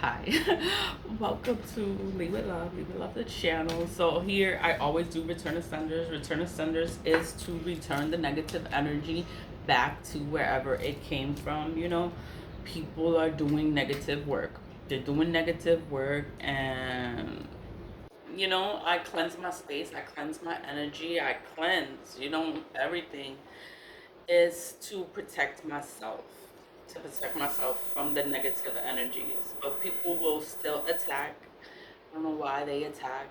Hi, welcome to Leave It Love the channel. So here I always do return ascenders. Return ascenders is to return the negative energy back to wherever it came from. People are doing negative work. They're doing negative work, and I cleanse my space, I cleanse my energy, I cleanse, everything is to protect myself, from the negative energies. But people will still attack. I don't know why they attack.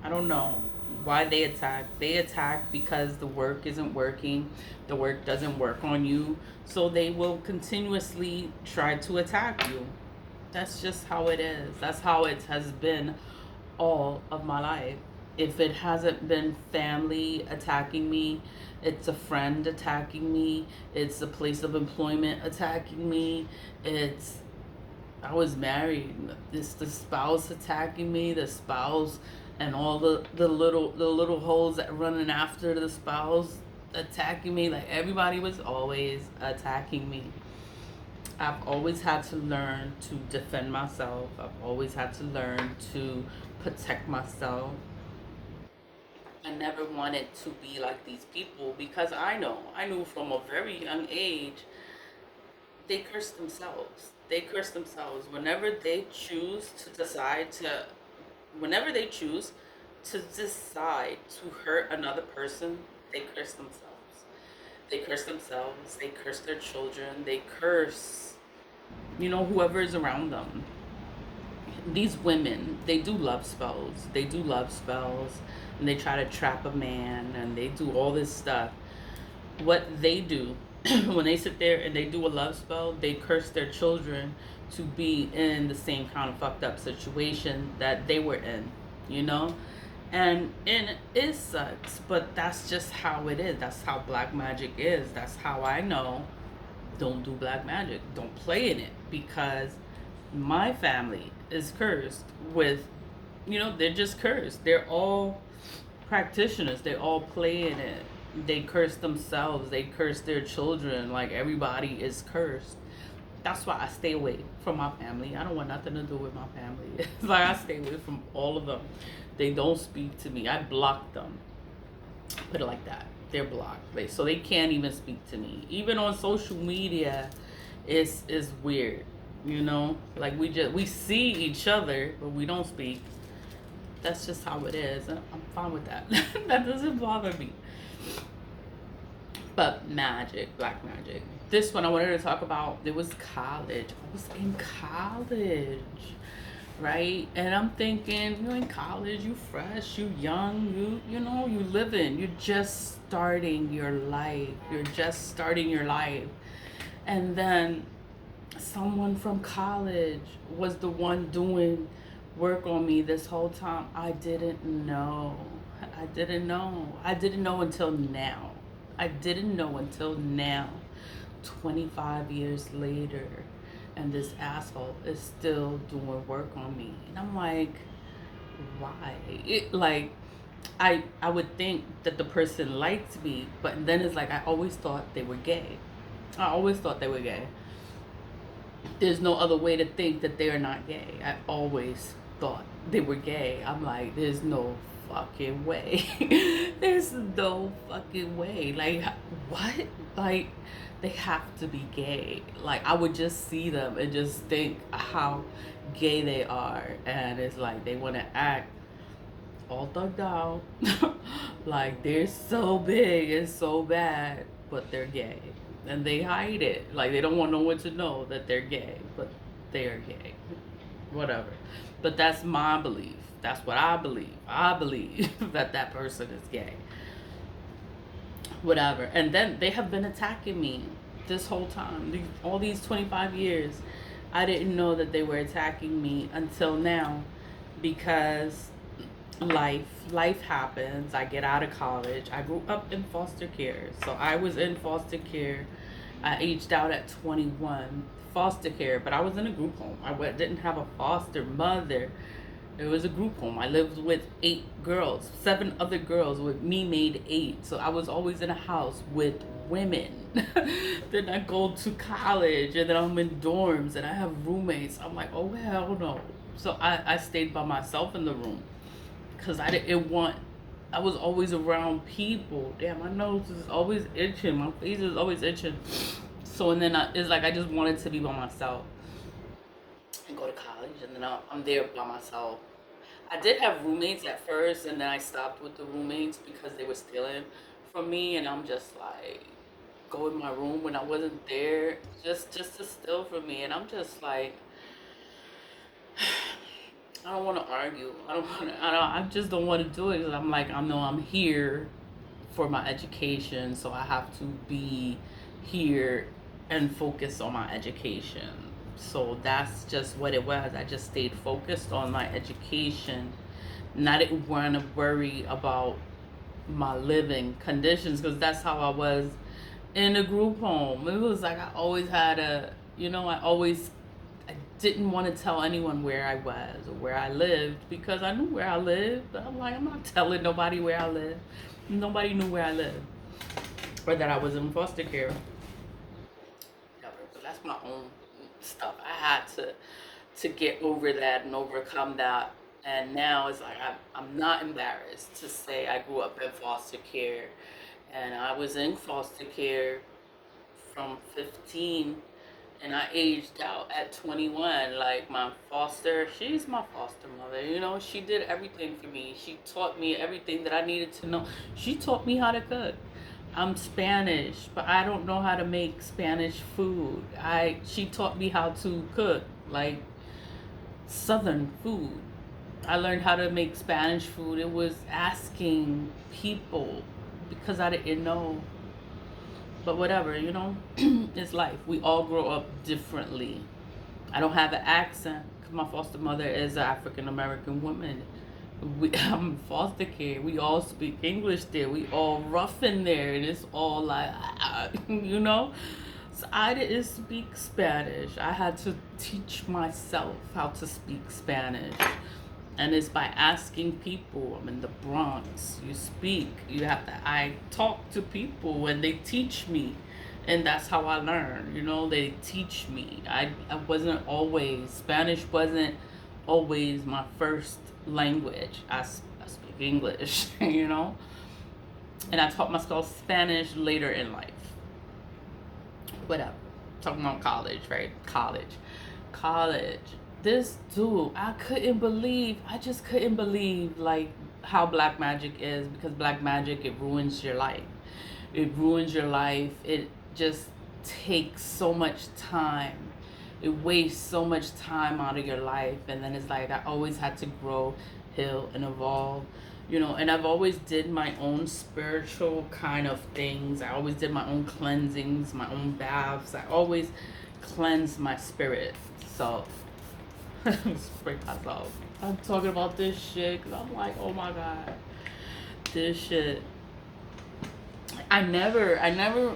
I don't know why they attack. They attack because the work isn't working. The work doesn't work on you. So they will continuously try to attack you. That's just how it is. That's how it has been all of my life. If it hasn't been family attacking me, it's a friend attacking me, it's a place of employment attacking me, it's I was married, it's the spouse attacking me, the spouse and all the little holes that running after the spouse attacking me. Like everybody was always attacking me. I've always had to learn to defend myself. I've always had to learn to protect myself. I never wanted to be like these people because I knew from a very young age, they curse themselves. They curse themselves whenever they choose to decide to hurt another person, they curse themselves. They curse themselves, they curse their children, they curse, whoever is around them. These women, they do love spells. They do love spells, and they try to trap a man, and they do all this stuff. What they do when they sit there and they do a love spell, they curse their children to be in the same kind of fucked up situation that they were in, you know? And it sucks, but that's just how it is. That's how black magic is. That's how I know. Don't do black magic. Don't play in it, because my family is cursed with, they're just cursed. They're all practitioners. They all play in it. They curse themselves. They curse their children. Like everybody is cursed. That's why I stay away from my family. I don't want nothing to do with my family. It's like I stay away from all of them. They don't speak to me. I block them. Put it like that. They're blocked. So they can't even speak to me. Even on social media, it's weird. Like we see each other, but we don't speak. That's just how it is, and I'm fine with that. That doesn't bother me. But magic, black magic. This one I wanted to talk about. It was college. I was in college, right? And I'm thinking, you're in college, you fresh, you young, you living. You're just starting your life. You're just starting your life, and then someone from college was the one doing work on me this whole time. I didn't know. I didn't know. I didn't know until now. I didn't know until now, 25 years later, and this asshole is still doing work on me. And I'm like, why? I would think that the person liked me, but then it's like I always thought they were gay. I always thought they were gay. There's no other way to think that they are not gay. I always thought they were gay. I'm like, there's no fucking way. There's no fucking way. Like, what? Like, they have to be gay. Like, I would just see them and just think how gay they are. And it's like they want to act all thugged out. Like, they're so big and so bad, but they're gay. And they hide it. Like, they don't want no one to know that they're gay, but they are gay. Whatever. But that's my belief. That's what I believe. I believe that that person is gay. Whatever. And then they have been attacking me this whole time. All these 25 years. I didn't know that they were attacking me until now, because life happens. I get out of college. I grew up in foster care. So I was in foster care. I aged out at 21. Foster care, but I was in a group home. I didn't have a foster mother. It was a group home. I lived with 8 girls. 7 other girls with me made 8. So I was always in a house with women. Then I go to college and then I'm in dorms and I have roommates. I'm like, oh hell no. So I stayed by myself in the room because I didn't want. I was always around people. Damn, my nose is always itching. My face is always itching. So and then it's like I just wanted to be by myself and go to college, and then I'm there by myself. I did have roommates at first, and then I stopped with the roommates because they were stealing from me, and I'm just like go in my room when I wasn't there, just to steal from me, and I'm just like I don't want to argue. I don't want to. I just don't want to do it because I'm like I know I'm here for my education, so I have to be here and focus on my education. So that's just what it was. I just stayed focused on my education, and I didn't want to worry about my living conditions because that's how I was in a group home. It was like I always had I didn't want to tell anyone where I was or where I lived because I knew where I lived. But I'm like, I'm not telling nobody where I live. Nobody knew where I lived or that I was in foster care. But that's my own stuff. I had to get over that and overcome that. And now it's like I'm not embarrassed to say I grew up in foster care. And I was in foster care from 15 and I aged out at 21. Like my she's my foster mother. She did everything for me. She taught me everything that I needed to know. She taught me how to cook. I'm Spanish, but I don't know how to make Spanish food. She taught me how to cook like Southern food. I learned how to make Spanish food. It was asking people because I didn't know. But whatever, it's life. We all grow up differently. I don't have an accent because my foster mother is an African American woman. I'm foster care. We all speak English there. We all rough in there, and it's all like, So I didn't speak Spanish. I had to teach myself how to speak Spanish. And it's by asking people. I'm in the Bronx. I talk to people and they teach me. And that's how I learn. They teach me. I Spanish wasn't always my first language. I speak English, And I taught myself Spanish later in life. Whatever. Talking about college, right? College. This dude, I just couldn't believe like how black magic is, because black magic, it ruins your life. It just takes so much time. It wastes so much time out of your life. And then it's like I always had to grow, heal, and evolve. And I've always did my own spiritual kind of things. I always did my own cleansings, my own baths. I always cleansed my spirit. So spray myself. I'm talking about this shit because I'm like, oh my god, this shit. I never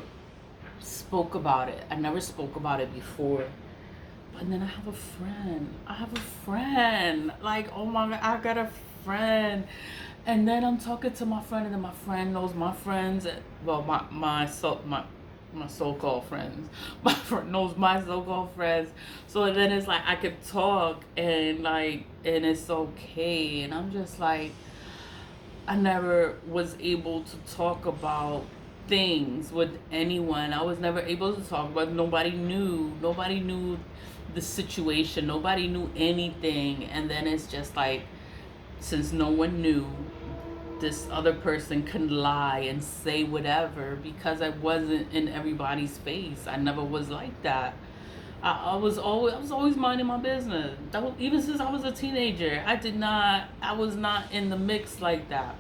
spoke about it. I never spoke about it before. But then I have a friend. Like, oh my god, I got a friend. And then I'm talking to my friend, and then my friend knows my friends. Well, my so-called friends. My friend knows my so-called friends. So then it's like I could talk and it's okay. And I'm just like, I never was able to talk about things with anyone. I was never able to talk about. Nobody knew the situation. Nobody knew anything. And then it's just like, since no one knew, this other person can lie and say whatever because I wasn't in everybody's face. I never was like that. I was always minding my business. Even since I was a teenager, I was not in the mix like that.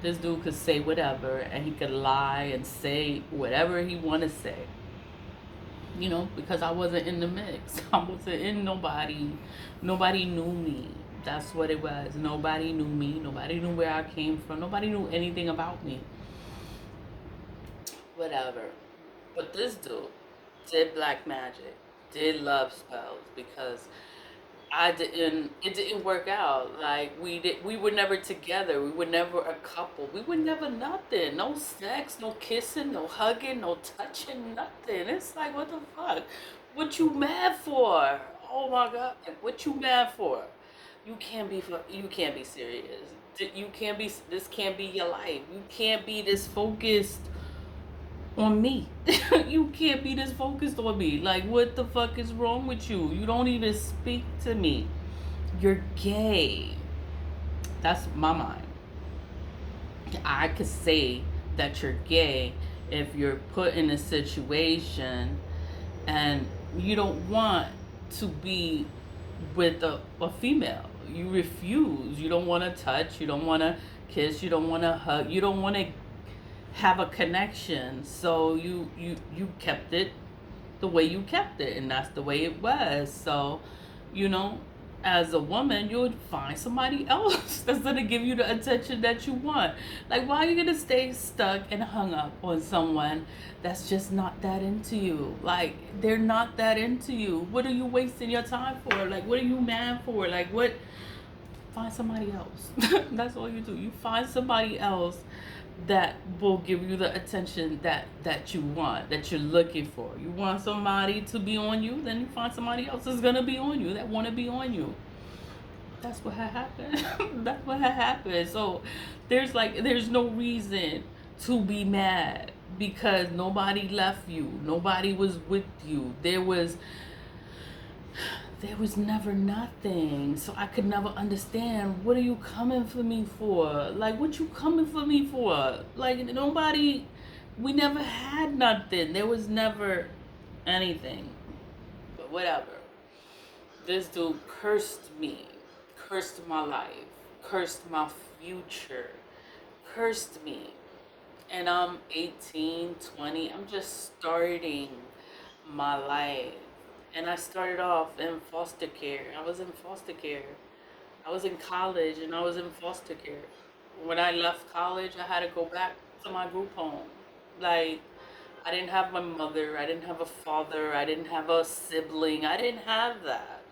This dude could say whatever, and he could lie and say whatever he want to say. Because I wasn't in the mix. I wasn't in nobody. Nobody knew me. That's what it was. Nobody knew me. Nobody knew where I came from. Nobody knew anything about me. Whatever. But this dude did black magic, did love spells, because it didn't work out. Like we were never together. We were never a couple. We were never nothing. No sex, no kissing, no hugging, no touching, nothing. It's like, what the fuck? What you mad for? Oh my god. Like, what you mad for? You can't be serious. You can't be, this can't be your life. You can't be this focused on me. You can't be this focused on me. Like, what the fuck is wrong with you? You don't even speak to me. You're gay. That's my mind. I could say that you're gay if you're put in a situation and you don't want to be with a female. You refuse. You don't want to touch. You don't want to kiss. You don't want to hug. You don't want to have a connection. So you kept it the way you kept it, and that's the way it was. So, you know, as a woman, you would find somebody else that's gonna give you the attention that you want. Like, why are you gonna stay stuck and hung up on someone that's just not that into you? Like, they're not that into you. What are you wasting your time for? Like, what are you mad for? Like, what? Find somebody else. That's all you do. You find somebody else that will give you the attention that you want, that you're looking for. You want somebody to be on you, then you find somebody else that's gonna be on you, that want to be on you. That's what had happened. That's what had happened. So there's no reason to be mad because nobody left you, nobody was with you. There was never nothing. So I could never understand, what are you coming for me for? Like, what you coming for me for? Like, nobody, we never had nothing. There was never anything. But whatever. This dude cursed me, cursed my life, cursed my future, cursed me. And I'm 18, 20. I'm just starting my life. And I started off in foster care. I was in foster care. I was in college and I was in foster care. When I left college, I had to go back to my group home. Like, I didn't have my mother, I didn't have a father, I didn't have a sibling, I didn't have that.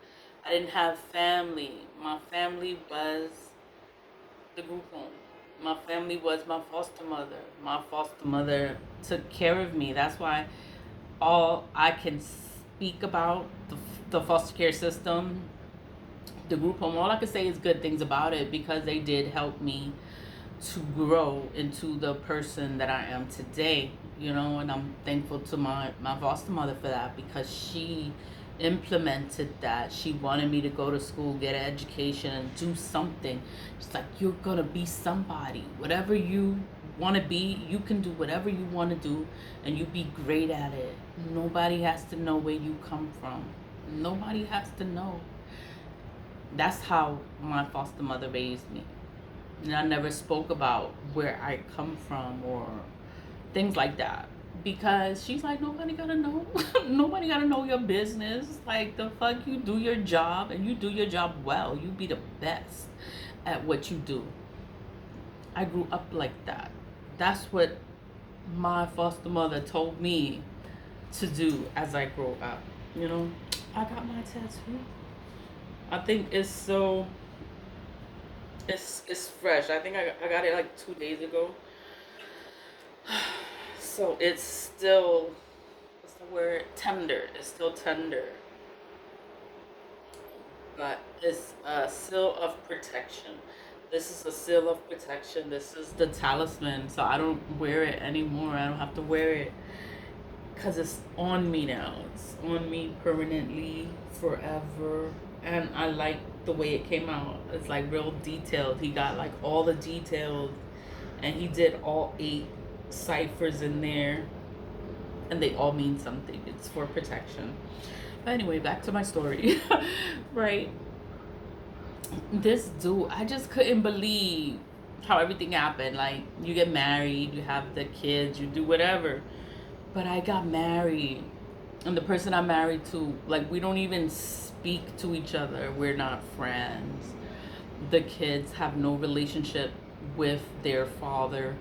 I didn't have family. My family was the group home. My family was my foster mother. My foster mother took care of me. That's why all I can speak about the foster care system, the group home, all I can say is good things about it because they did help me to grow into the person that I am today, and I'm thankful to my foster mother for that because she implemented that. She wanted me to go to school, get an education, and do something. She's like, you're gonna be somebody. Whatever you want to be, you can do whatever you want to do, and you be great at it. Nobody has to know where you come from. Nobody has to know. That's how my foster mother raised me. And I never spoke about where I come from or things like that. Because she's like, nobody gotta know. Nobody gotta know your business. Like, the fuck, you do your job and you do your job well. You be the best at what you do. I grew up like that. That's what my foster mother told me to do as I grow up. I got my tattoo. I think it's fresh. I think I got it like 2 days ago. So it's still, what's the word? Tender. It's still tender. But it's a seal of protection. This is a seal of protection. This is the talisman. So I don't wear it anymore. I don't have to wear it because it's on me now. It's on me permanently, forever. And I like the way it came out. It's like real detailed. He got like all the details, and he did all 8 ciphers in there, and they all mean something. It's for protection. But anyway, back to my story. Right, this dude, I just couldn't believe how everything happened. Like, you get married, you have the kids, you do whatever, but I got married, and the person I'm married to, like, we don't even speak to each other. We're not friends. The kids have no relationship with their father.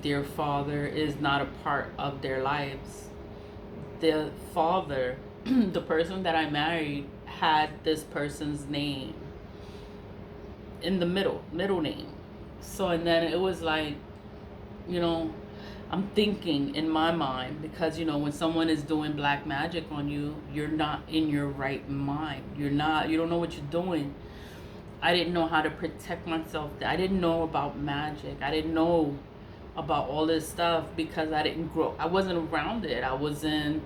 Their father is not a part of their lives. The father, the person that I married, had this person's name in the middle name. So, and then it was like, you know, I'm thinking in my mind, because you know, when someone is doing black magic on you, you're not in your right mind. You don't know what you're doing. I didn't know how to protect myself. I didn't know about magic. I didn't know about all this stuff because I wasn't around it. I was in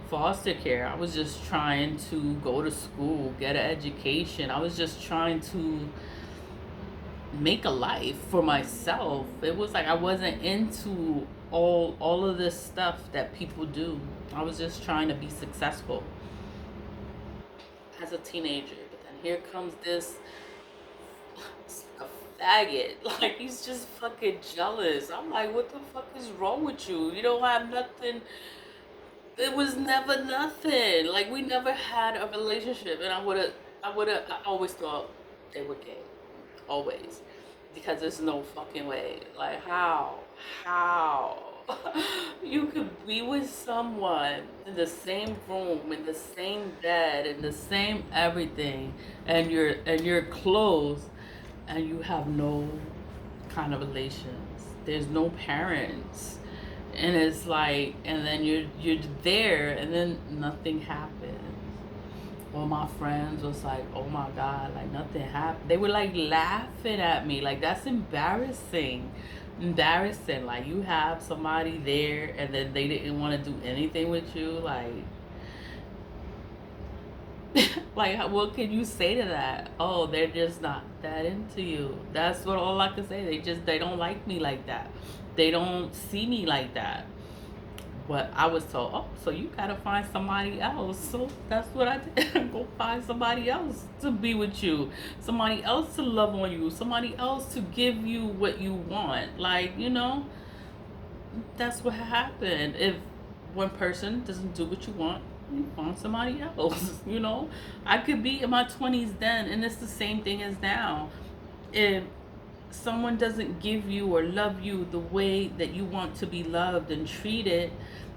foster care. I was just trying to go to school, get an education. I was just trying to make a life for myself. It was like I wasn't into all of this stuff that people do. I was just trying to be successful as a teenager. But then here comes this a faggot. Like, he's just fucking jealous. I'm like, what the fuck is wrong with you? You don't have nothing. It was never nothing. Like, we never had a relationship, and I always thought they were gay. Always. Because there's no fucking way. Like, how you could be with someone in the same room, in the same bed, in the same everything, and you're close, and you have no kind of relations. There's no parents, and it's like, and then you're there, and then nothing happens. All my friends was like, oh my God, like nothing happened. They were like laughing at me. Like, that's embarrassing. Embarrassing. Like, you have somebody there and then they didn't want to do anything with you. Like, like, what can you say to that? Oh, they're just not that into you. That's what all I can say. They don't like me like that. They don't see me like that. But I was told, oh, so you gotta find somebody else. So that's what I did. Go find somebody else to be with you, somebody else to love on you, somebody else to give you what you want. Like, you know, that's what happened. If one person doesn't do what you want, you find somebody else. You know, I could be in my 20s then, and it's the same thing as now. If someone doesn't give you or love you the way that you want to be loved and treated,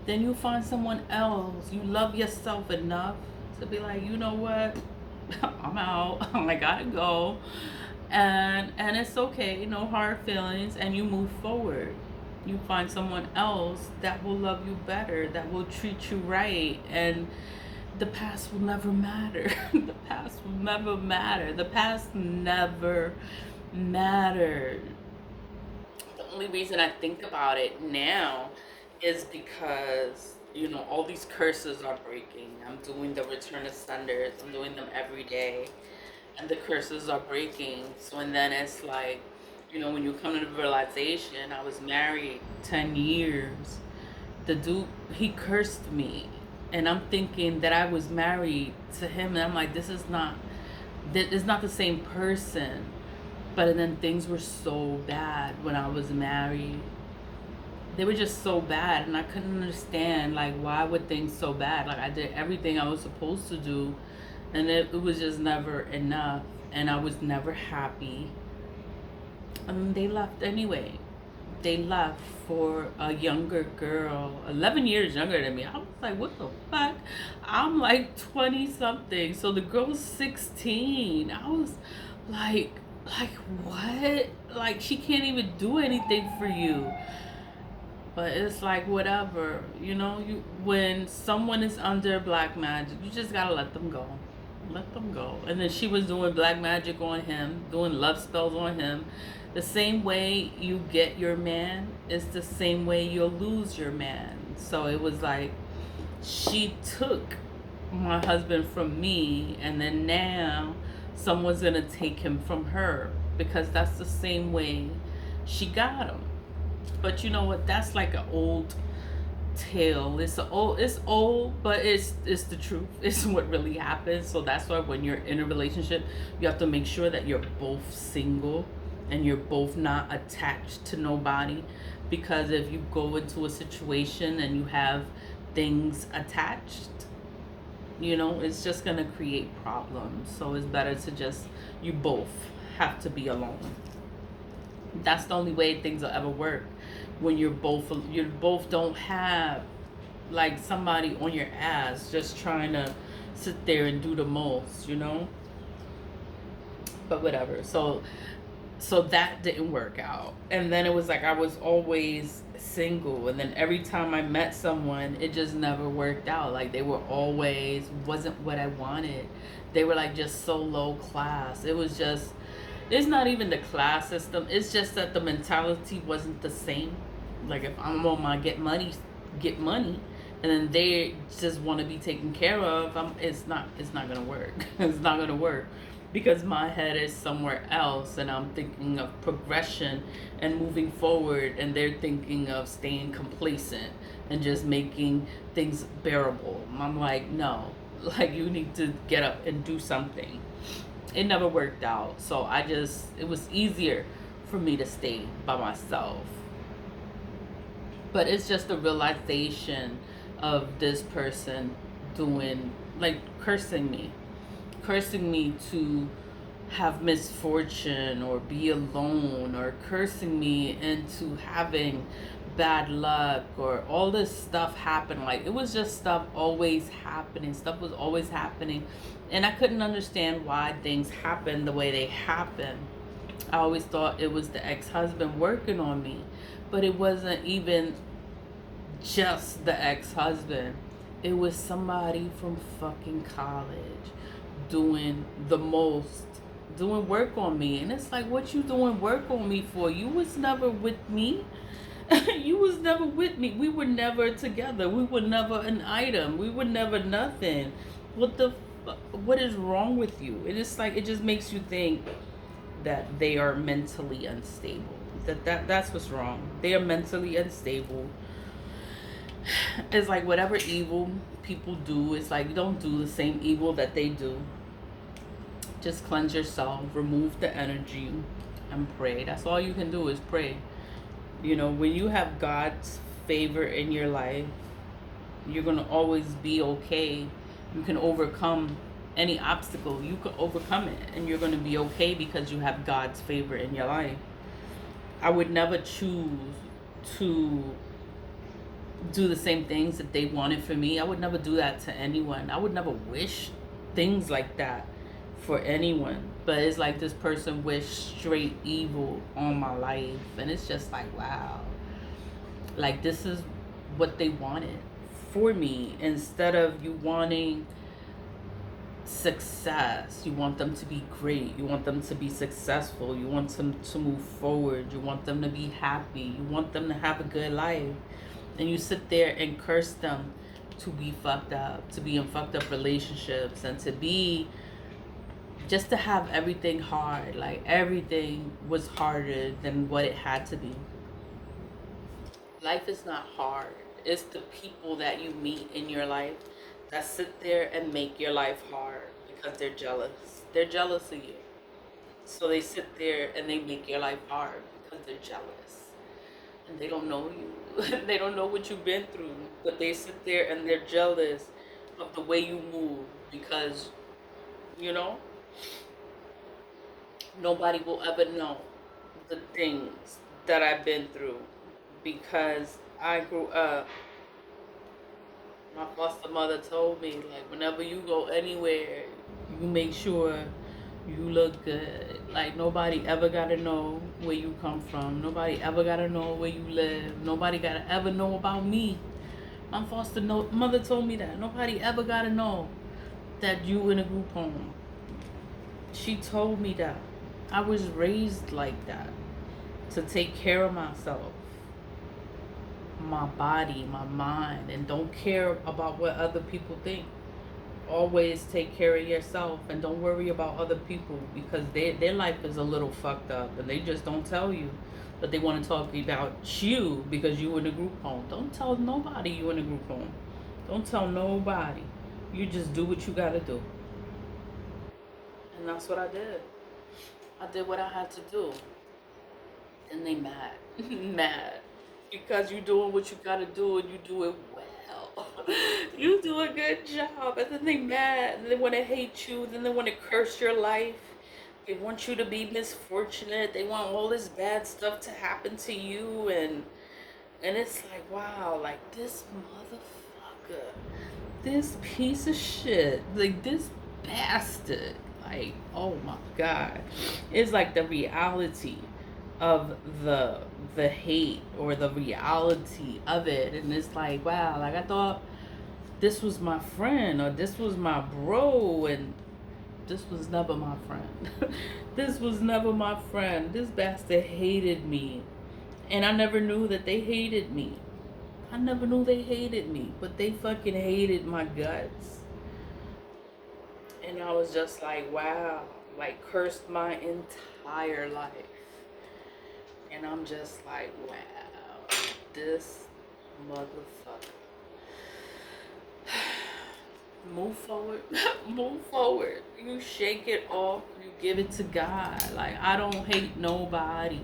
then you find someone else. You love yourself enough to be like, you know what, I'm out. I gotta go, and it's okay. No hard feelings, and you move forward. You find someone else that will love you better, that will treat you right, and the past will never matter. The past will never matter. The past never mattered. The only reason I think about it now is because, you know, all these curses are breaking. I'm doing the return of senders. I'm doing them every day, and the curses are breaking. So, and then it's like, you know, when you come to the realization, I was married 10 years. The dude, he cursed me, and I'm thinking that I was married to him, and I'm like, this is not the same person. But then things were so bad when I was married. They were just so bad, and I couldn't understand, like, why were things so bad? Like, I did everything I was supposed to do, and it was just never enough, and I was never happy. And they left anyway. They left for a younger girl, 11 years younger than me. I was like, what the fuck? I'm like 20 something. So the girl's 16. I was like what? Like, she can't even do anything for you. But it's like, whatever, you know, when someone is under black magic, you just gotta let them go. Let them go. And then she was doing black magic on him, doing love spells on him. The same way you get your man is the same way you'll lose your man. So it was like, she took my husband from me, and then now someone's gonna take him from her, because that's the same way she got him. But you know what? That's like an old tale. It's old, but it's the truth. It's what really happens. So that's why when you're in a relationship, you have to make sure that you're both single and you're both not attached to nobody. Because if you go into a situation and you have things attached, you know, it's just gonna create problems. So it's better to just, you both have to be alone. That's the only way things will ever work. When you both don't have like somebody on your ass just trying to sit there and do the most, you know? But whatever. So that didn't work out. And then it was like I was always single, and then every time I met someone, it just never worked out. Like they were always wasn't what I wanted. They were like just so low class. It was just, it's not even the class system. It's just that the mentality wasn't the same. Like if I'm on my get money, and then they just want to be taken care of, it's not gonna work. It's not gonna work because my head is somewhere else, and I'm thinking of progression and moving forward, and they're thinking of staying complacent and just making things bearable. I'm like, no, like you need to get up and do something. It never worked out, so it was easier for me to stay by myself. But it's just the realization of this person doing, like, cursing me to have misfortune or be alone, or cursing me into having bad luck, or all this stuff happened. Like it was just stuff was always happening, and I couldn't understand why things happened the way they happened. I always thought it was the ex-husband working on me, but it wasn't even just the ex-husband. It was somebody from fucking college doing the most, doing work on me. And it's like, what you doing work on me for? You was never with me. You was never with me. We were never together. We were never an item. We were never nothing. What is wrong with you? It is like, it just makes you think that they are mentally unstable. That's what's wrong. They are mentally unstable. It's like whatever evil people do, it's like you don't do the same evil that they do. Just cleanse yourself, remove the energy, and pray. That's all you can do is pray. You know, when you have God's favor in your life, you're going to always be okay. You can overcome any obstacle. You can overcome it, and you're going to be okay because you have God's favor in your life. I would never choose to do the same things that they wanted for me. I would never do that to anyone. I would never wish things like that for anyone. But it's like this person wished straight evil on my life, and it's just like, wow, like this is what they wanted for me. Instead of you wanting success, you want them to be great, you want them to be successful, you want them to move forward, you want them to be happy, you want them to have a good life, and you sit there and curse them to be fucked up, to be in fucked up relationships, and to be, just to have everything hard. Like everything was harder than what it had to be. Life is not hard. It's the people that you meet in your life that sit there and make your life hard because they're jealous. They're jealous of you. So they sit there and they make your life hard because they're jealous. And they don't know you. They don't know what you've been through. But they sit there and they're jealous of the way you move because, you know, nobody will ever know the things that I've been through because I grew up. My foster mother told me, like, whenever you go anywhere, you make sure you look good. Like, nobody ever gotta know where you come from. Nobody ever gotta know where you live. Nobody gotta ever know about me. My foster mother told me that. Nobody ever gotta know that you in a group home. She told me that. I was raised like that, to take care of myself, my body, my mind, and don't care about what other people think. Always take care of yourself and don't worry about other people because their life is a little fucked up and they just don't tell you. But they want to talk about you because you in a group home. Don't tell nobody you in a group home. Don't tell nobody. You just do what you gotta do. And that's what I did. I did what I had to do. And they mad. Mad. Because you doing what you gotta do and you do it well. You do a good job. And then they mad. And they want to hate you. Then they want to curse your life. They want you to be misfortunate. They want all this bad stuff to happen to you. And it's like, wow, like this motherfucker this piece of shit, like this bastard, like, oh my god, it's like the reality of the hate or the reality of it. And it's like, wow, like I thought this was my friend or this was my bro, and this was never my friend. This was never my friend. This bastard hated me, and I never knew that they hated me. I never knew they hated me, but they fucking hated my guts. And I was just like, wow, like cursed my entire life. And I'm just like, wow, this motherfucker. Move forward. Move forward. You shake it off. You give it to God. Like, I don't hate nobody.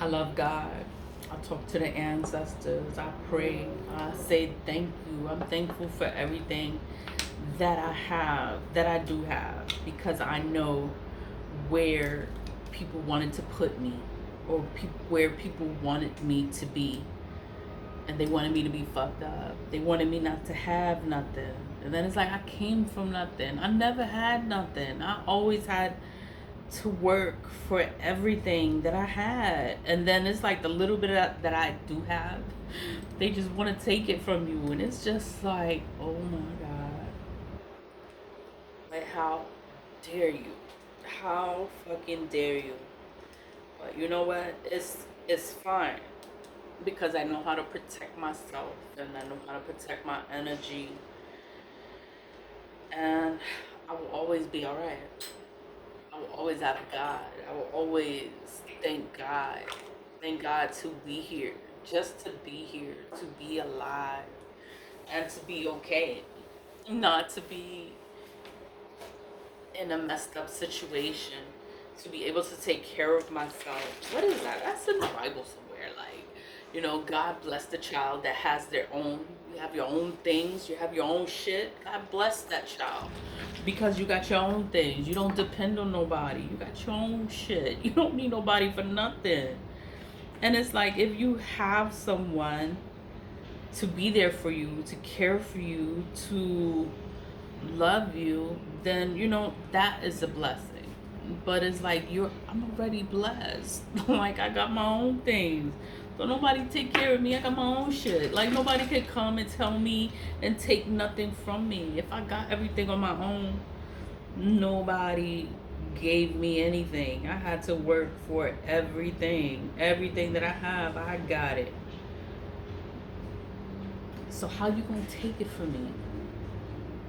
I love God. I talk to the ancestors. I pray. I say thank you. I'm thankful for everything that I have, that I do have, because I know where people wanted to put me, or where people wanted me to be. And they wanted me to be fucked up. They wanted me not to have nothing. And then it's like, I came from nothing. I never had nothing. I always had to work for everything that I had. And then it's like the little bit that I do have, they just want to take it from you. And it's just like, oh my God. Like, how dare you? How fucking dare you? But you know what? It's fine, because I know how to protect myself, and I know how to protect my energy, and I will always be all right. I will always have God. I will always thank God. Thank God to be here, just to be here, to be alive, and to be okay, not to be in a messed up situation, to be able to take care of myself. What is that? That's in the Bible somewhere. Like, you know, God bless the child that has their own. You have your own things. You have your own shit. God bless that child, because you got your own things. You don't depend on nobody. You got your own shit. You don't need nobody for nothing. And it's like, if you have someone to be there for you, to care for you, to love you, then you know that is a blessing. But it's like, I'm already blessed. Like, I got my own things. So nobody take care of me. I got my own shit. Like, nobody could come and tell me and take nothing from me. If I got everything on my own, nobody gave me anything. I had to work for everything. Everything that I have, I got it. So how you gonna take it from me?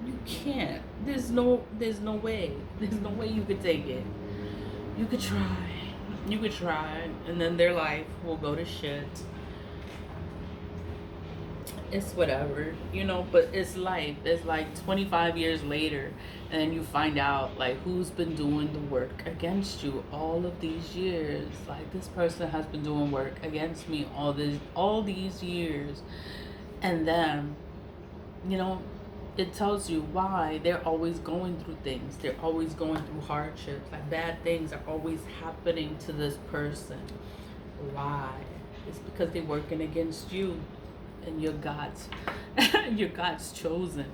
You can't. There's no way. There's no way you could take it. You could try. You could try, and then their life will go to shit. It's whatever, you know, but it's life. It's like 25 years later, and you find out like who's been doing the work against you all of these years. Like, this person has been doing work against me all these years. And then, you know, it tells you why they're always going through things. They're always going through hardships. Like, bad things are always happening to this person. Why? It's because they're working against you, and you're God's you're God's chosen.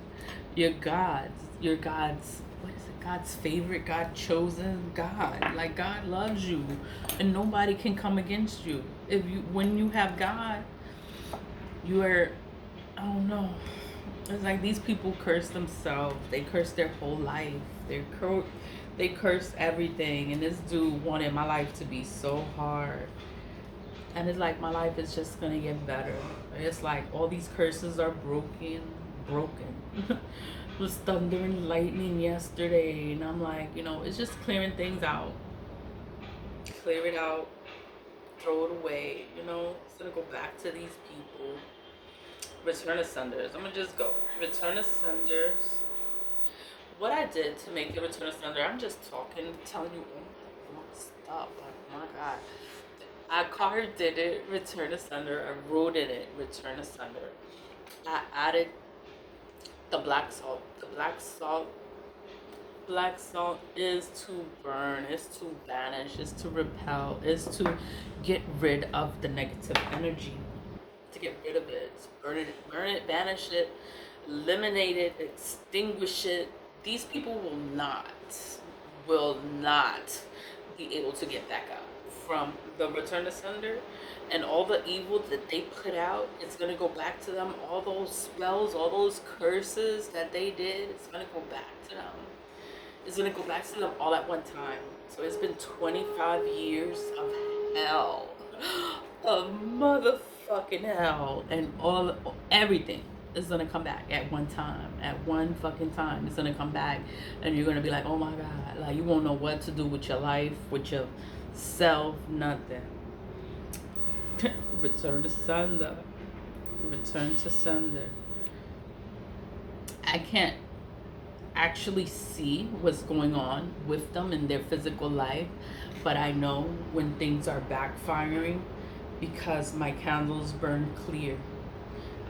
You're God's what is it? God's favorite, God chosen, God. Like, God loves you, and nobody can come against you. When you have God, you are, I don't know. It's like these people curse themselves. They curse their whole life. They curse everything. And this dude wanted my life to be so hard. And it's like, my life is just gonna get better. It's like all these curses are broken. It was thunder and lightning yesterday, and I'm like, you know, it's just clearing things out. Clear it out. Throw it away. You know, it's gonna go back to these people. Return Ascenders. I'm gonna just go. Return Ascenders. What I did to make the Return Ascender, I'm just talking, telling you all my stuff. Like, my God. I carded it, Return Ascender. I wrote in it, Return Ascender. I added the Blacksalt. The Blacksalt is to burn, is to banish, is to repel, is to get rid of the negative energy. to get rid of it. Burn it, banish it, eliminate it, extinguish it. These people will not be able to get back up from the return to sender, and all the evil that they put out. It's gonna go back to them. All those spells, all those curses that they did, it's gonna go back to them. It's gonna go back to them all at one time. So it's been 25 years of hell, of motherfucking hell, and everything is gonna come back at one time. At one fucking time, it's gonna come back, and you're gonna be like, oh my god, like you won't know what to do with your life, with your self, nothing. Return to sender. Return to sender. I can't actually see what's going on with them in their physical life, but I know when things are backfiring because my candles burn clear.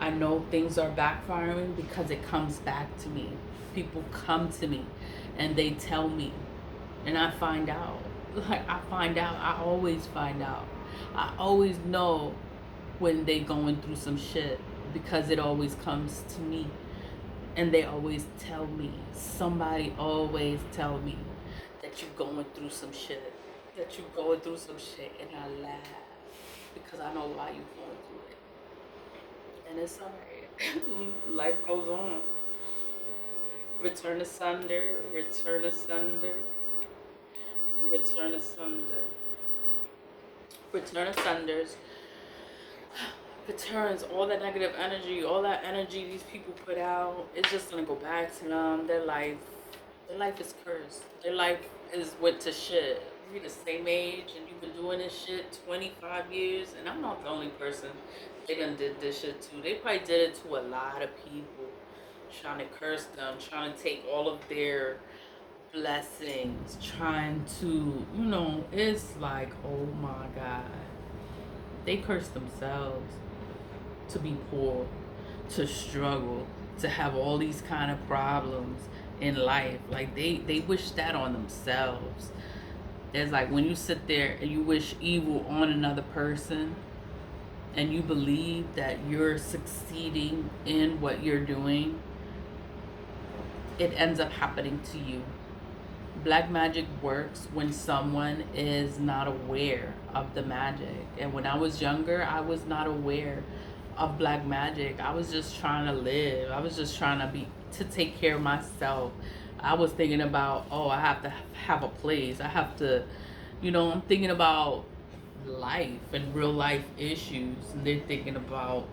I know things are backfiring because it comes back to me. People come to me and they tell me, and I find out. Like I always find out. I always know when they going through some shit because it always comes to me. And they always tell me, somebody always tell me that you're going through some shit. That you're going through some shit, and I laugh because I know why you're going through it. And it's alright. Life goes on. Return to sender, return to sender, return to sender. Return to senders. Returns all that negative energy, all that energy these people put out. It's just gonna go back to them. Their life is cursed. Their life is went to shit. We're the same age, and you've been doing this shit 25 years, and I'm not the only person. They done did this shit too. They probably did it to a lot of people, trying to curse them, trying to take all of their blessings, trying to, it's like, oh my God. They curse themselves to be poor, to struggle, to have all these kind of problems in life. Like they wish that on themselves. It's like when you sit there and you wish evil on another person and you believe that you're succeeding in what you're doing, it ends up happening to you. Black magic works when someone is not aware of the magic. And when I was younger, I was not aware of black magic. I was just trying to live. I was just trying to take care of myself. I was thinking about, oh, I have to have a place. I have to, I'm thinking about life and real life issues. And they're thinking about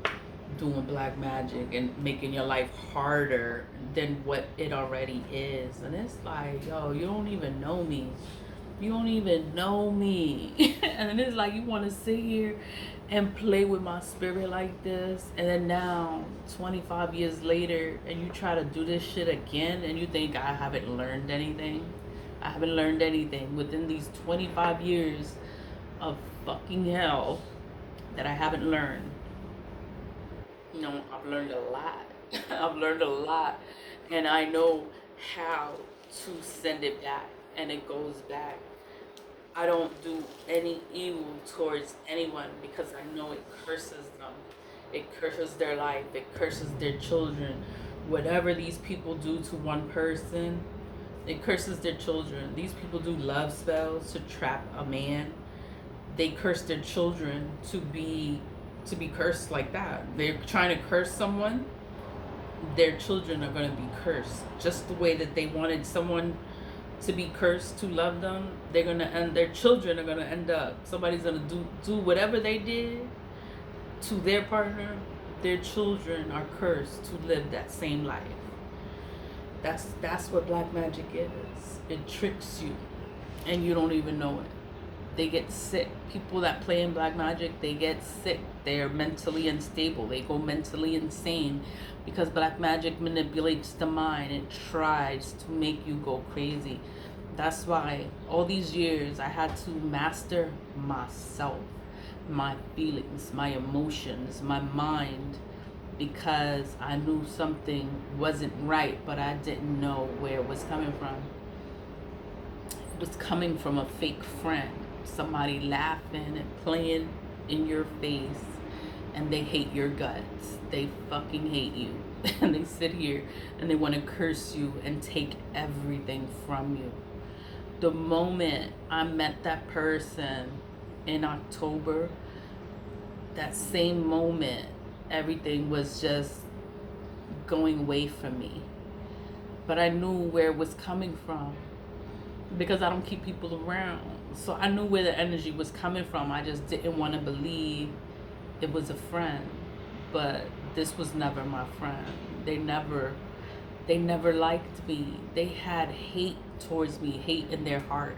doing black magic and making your life harder than what it already is. And it's like, yo, you don't even know me. You don't even know me. And it's like you want to sit here and play with my spirit like this, and then now 25 years later and you try to do this shit again and you think I haven't learned anything. I haven't learned anything within these 25 years of fucking hell that I haven't learned. I've learned a lot. I've learned a lot, and I know how to send it back, and it goes back. I don't do any evil towards anyone because I know it curses them. It curses their life. It curses their children. Whatever these people do to one person, it curses their children. These people do love spells to trap a man. They curse their children to be cursed like that. They're trying to curse someone. Their children are going to be cursed just the way that they wanted someone to be cursed to love them. They're going to end, their children are going to end up, somebody's going to do whatever they did to their partner. Their children are cursed to live that same life. That's what black magic is. It tricks you and you don't even know it. They get sick. People that play in black magic, they get sick. They're mentally unstable. They go mentally insane because black magic manipulates the mind. It tries to make you go crazy. That's why all these years I had to master myself, my feelings, my emotions, my mind, because I knew something wasn't right, but I didn't know where it was coming from. It was coming from a fake friend. Somebody laughing and playing in your face and they hate your guts. They fucking hate you. And they sit here and they want to curse you and take everything from you. The moment I met that person in October, that same moment, everything was just going away from me. But I knew where it was coming from because I don't keep people around. So I knew where the energy was coming from. I just didn't want to believe it was a friend. But this was never my friend. They never liked me. They had hate towards me, hate in their heart.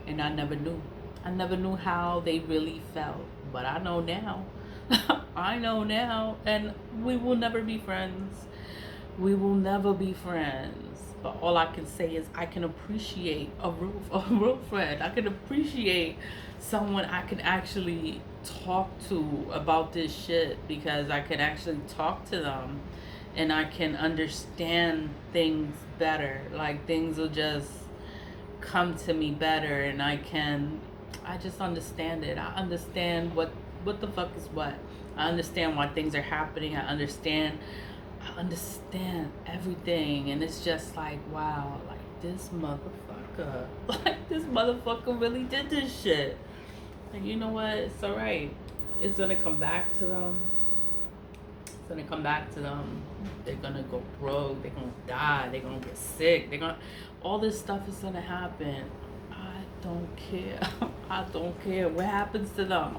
And I never knew. I never knew how they really felt. But I know now. I know now. And we will never be friends. We will never be friends. But all I can say is I can appreciate a real friend. I can appreciate someone I can actually talk to about this shit, because I can actually talk to them and I can understand things better. Like, things will just come to me better, and I just understand it. I understand what the fuck is what. I understand why things are happening. I understand everything, and it's just like, wow, like this motherfucker, like this motherfucker really did this shit. And you know what? It's all right. It's gonna come back to them. It's gonna come back to them. They're gonna go broke. They're gonna die. They're gonna get sick. All this stuff is gonna happen. I don't care. I don't care what happens to them.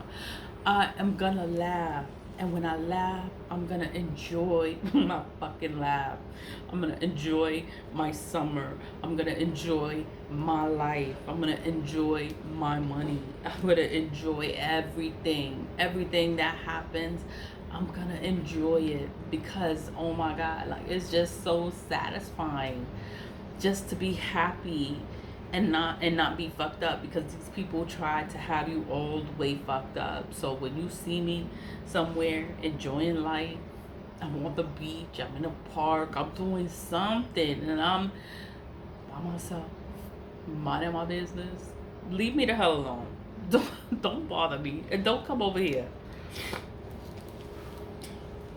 I am gonna laugh. And when I laugh, I'm gonna enjoy my fucking laugh. I'm gonna enjoy my summer. I'm gonna enjoy my life. I'm gonna enjoy my money. I'm gonna enjoy everything. Everything that happens, I'm gonna enjoy it, because, oh my God, like, it's just so satisfying just to be happy and not be fucked up, because these people try to have you all the way fucked up. So when you see me somewhere enjoying life, I'm on the beach, I'm in a park, I'm doing something, and I'm by myself, minding my business, leave me the hell alone. Don't bother me, and don't come over here.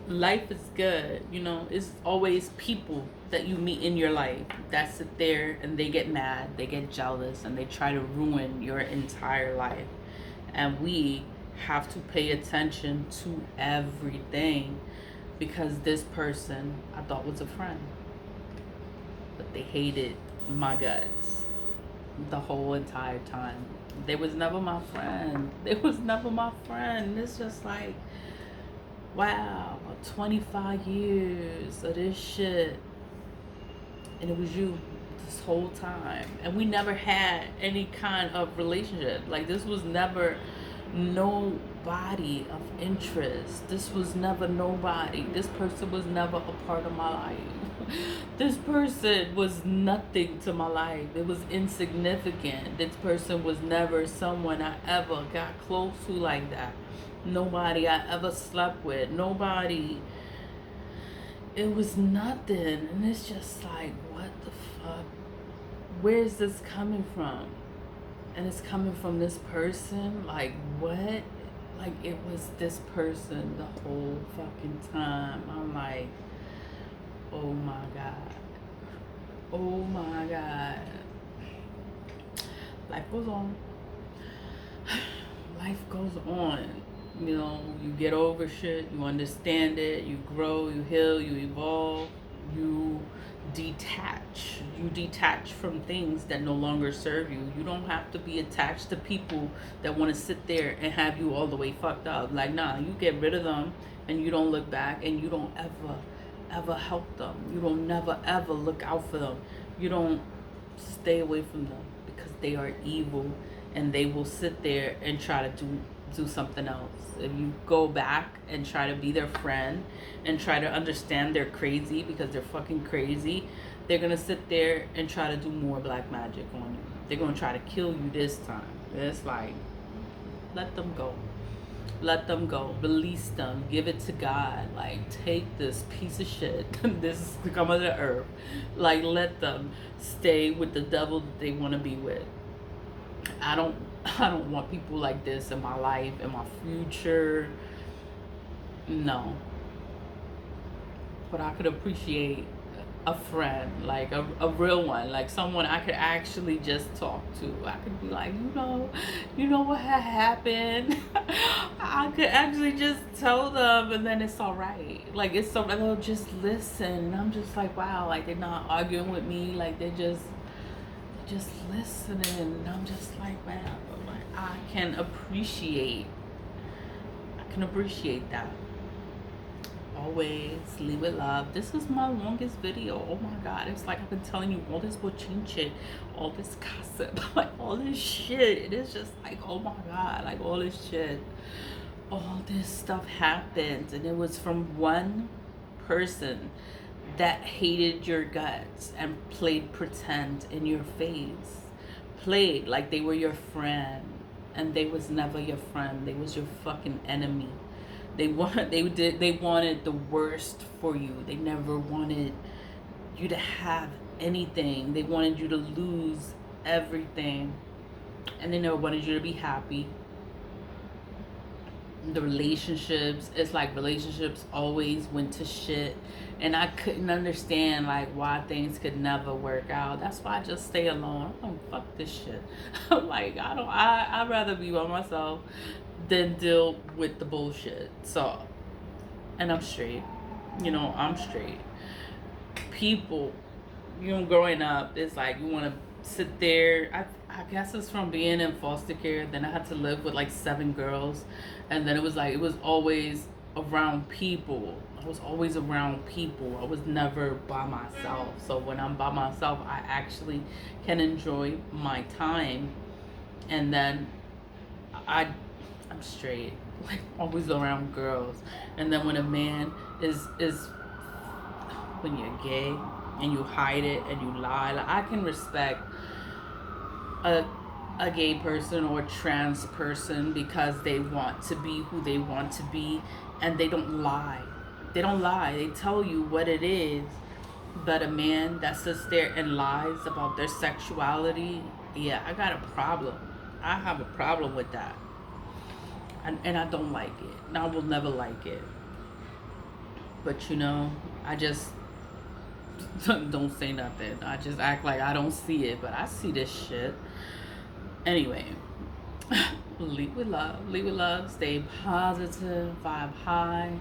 Life is good, you know. It's always people that you meet in your life that sit there and they get mad, they get jealous, and they try to ruin your entire life. And we have to pay attention to everything, because this person I thought was a friend, but they hated my guts the whole entire time. They was never my friend. They was never my friend. It's just like, wow, 25 years of this shit, and it was you this whole time, and we never had any kind of relationship. Like, this was never nobody of interest. This was never nobody. This person was never a part of my life. This person was nothing to my life. It was insignificant. This person was never someone I ever got close to like that. Nobody I ever slept with. Nobody. It was nothing. And it's just like, what the fuck? Where's this coming from? And it's coming from this person? Like, what? Like, it was this person the whole fucking time. I'm like, oh my God. Oh my God. Life goes on. Life goes on. You know, you get over shit, you understand it, you grow, you heal, you evolve, you detach from things that no longer serve you. You don't have to be attached to people that want to sit there and have you all the way fucked up. Like, nah, you get rid of them, and you don't look back, and you don't ever help them. You don't never ever look out for them. You don't stay away from them, because they are evil, and they will sit there and try to do something else. If you go back and try to be their friend and try to understand they're crazy, because they're fucking crazy, they're gonna sit there and try to do more black magic on you. They're gonna try to kill you this time. It's like, let them go. Let them go. Release them. Give it to God. Like, take this piece of shit, this scum of the earth. Like, let them stay with the devil that they want to be with. I don't want people like this in my life, in my future. No. But I could appreciate a friend, like a real one, like someone I could actually just talk to. I could be like, you know what had happened. I could actually just tell them, and then it's all right. Like it's so they'll just listen, and I'm just like, wow, like they're not arguing with me, like they're just listening. And I'm just like, man, like I can appreciate that. Always leave with love. This is my longest video. Oh my god, it's like I've been telling you all this bochinche, all this gossip, like all this shit. It is just like, oh my god, like all this shit, all this stuff happened, and it was from one person that hated your guts and played pretend in your face, played like they were your friend, and they was never your friend. They was your fucking enemy. They wanted the worst for you. They never wanted you to have anything. They wanted you to lose everything. And they never wanted you to be happy. The relationships, it's like relationships always went to shit. And I couldn't understand like why things could never work out. That's why I just stay alone. I don't fuck this shit. I'm like, I'd rather be by myself than deal with the bullshit. So, and I'm straight. I'm straight. People, growing up, it's like you want to sit there. I guess it's from being in foster care. Then I had to live with like 7 girls. And then it was always around people. I was always around people. I was never by myself. So when I'm by myself, I actually can enjoy my time. And then I'm straight, like always around girls. And then when a man is when you're gay and you hide it and you lie, like I can respect a gay person or a trans person because they want to be who they want to be, and they don't lie. They tell you what it is. But a man that sits there and lies about their sexuality, yeah, I got a problem. I have a problem with that. And I don't like it. And I will never like it. But I just don't say nothing. I just act like I don't see it. But I see this shit. Anyway, lead with love. Lead with love. Stay positive. Vibe high.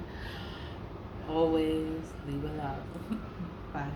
Always lead with love. Bye.